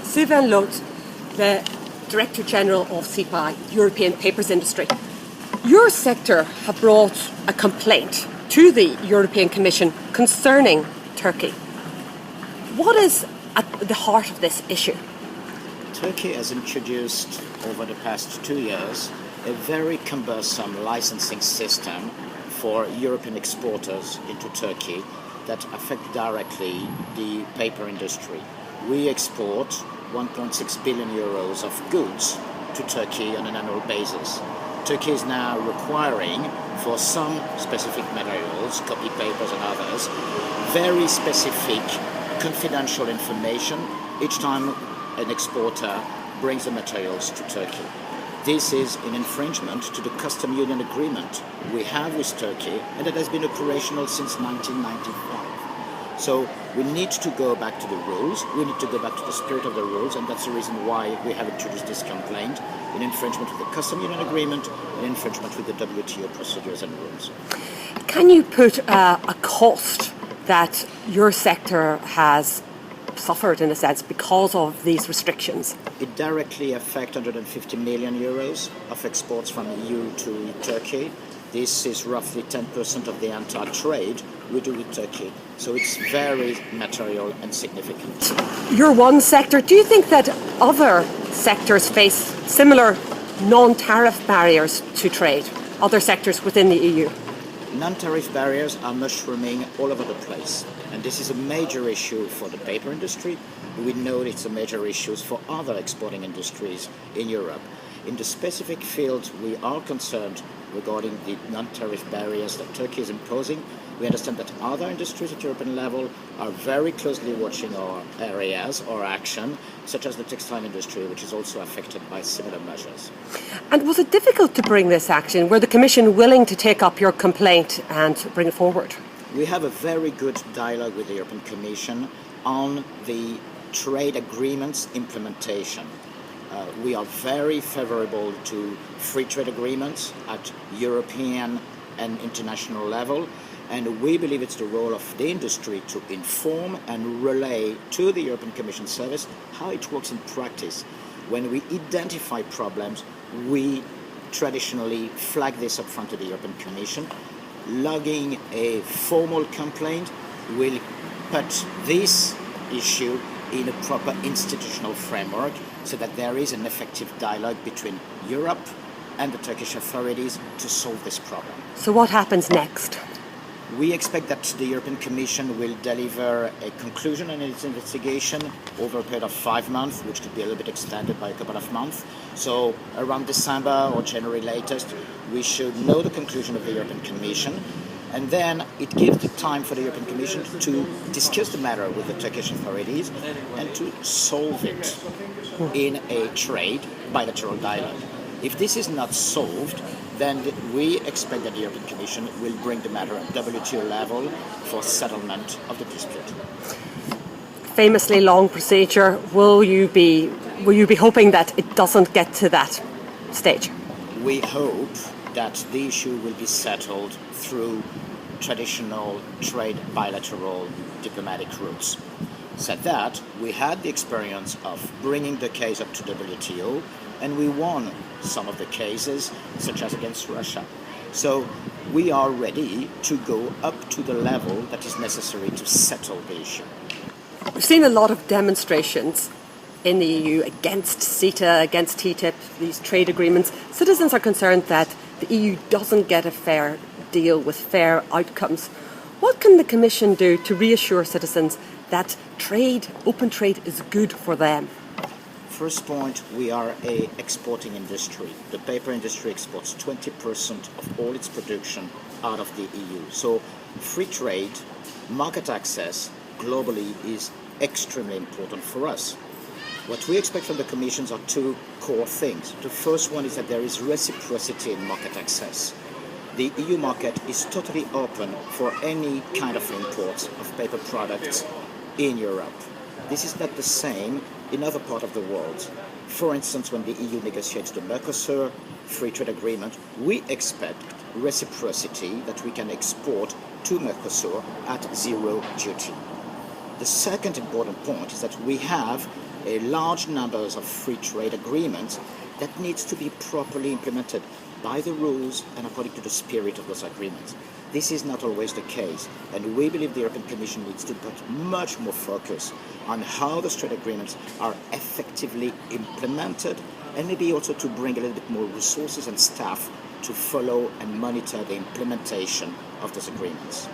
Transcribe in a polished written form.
Sylvain Lhôte, the Director General of CEPI, European Papers Industry. Your sector have brought a complaint to the European Commission concerning Turkey. What is at the heart of this issue? Turkey has introduced over the past 2 years a very cumbersome licensing system for European exporters into Turkey that affect directly the paper industry. We export 1.6 billion euros of goods to Turkey on an annual basis. Turkey is now requiring for some specific materials, copy papers and others, very specific confidential information each time an exporter brings the materials to Turkey. This is an infringement to the custom union agreement we have with Turkey, and it has been operational since 1995. So we need to go back to the rules, we need to go back to the spirit of the rules, and that's the reason why we have introduced this complaint, in infringement with the custom union agreement, in infringement with the WTO procedures and rules. Can you put a cost that your sector has suffered, in a sense, because of these restrictions? It directly affects 150 million euros of exports from EU to Turkey. This is roughly 10% of the entire trade we do with Turkey. So it's very material and significant. You're one sector. Do you think that other sectors face similar non-tariff barriers to trade, other sectors within the EU? Non-tariff barriers are mushrooming all over the place. And this is a major issue for the paper industry. We know it's a major issue for other exporting industries in Europe. In the specific field we are concerned regarding the non-tariff barriers that Turkey is imposing, we understand that other industries at European level are very closely watching our areas or action, such as the textile industry, which is also affected by similar measures. And was it difficult to bring this action? Were the Commission willing to take up your complaint and bring it forward? We have a very good dialogue with the European Commission on the trade agreements implementation. We are very favorable to free trade agreements at European and international level, and we believe it's the role of the industry to inform and relay to the European Commission service how it works in practice. When we identify problems, we traditionally flag this up front to the European Commission. Logging a formal complaint will put this issue in a proper institutional framework so that there is an effective dialogue between Europe and the Turkish authorities to solve this problem. So what happens next? We expect that the European Commission will deliver a conclusion on its investigation over a period of 5 months, which could be a little bit extended by a couple of months. So around December or January latest, we should know the conclusion of the European Commission. And then it gives the time for the European Commission to discuss the matter with the Turkish authorities and to solve it in a trade bilateral dialogue. If this is not solved, then we expect that the European Commission will bring the matter at WTO level for settlement of the dispute. Famously long procedure. Will you be hoping that it doesn't get to that stage? We hope that the issue will be settled through traditional trade bilateral diplomatic routes. Said that, we had the experience of bringing the case up to WTO, and we won some of the cases, such as against Russia. So we are ready to go up to the level that is necessary to settle the issue. We've seen a lot of demonstrations in the EU against CETA, against TTIP, these trade agreements. Citizens are concerned that the EU doesn't get a fair deal with fair outcomes. What can the Commission do to reassure citizens that open trade is good for them? First point, we are an exporting industry. The paper industry exports 20% of all its production out of the EU. So free trade, market access globally is extremely important for us. What we expect from the Commission are 2 core things. The first one is that there is reciprocity in market access. The EU market is totally open for any kind of imports of paper products in Europe. This is not the same in other parts of the world. For instance, when the EU negotiates the Mercosur free trade agreement, we expect reciprocity that we can export to Mercosur at 0 duty. The second important point is that we have a large numbers of free trade agreements that needs to be properly implemented by the rules and according to the spirit of those agreements. This is not always the case, and we believe the European Commission needs to put much more focus on how those trade agreements are effectively implemented, and maybe also to bring a little bit more resources and staff to follow and monitor the implementation of those agreements.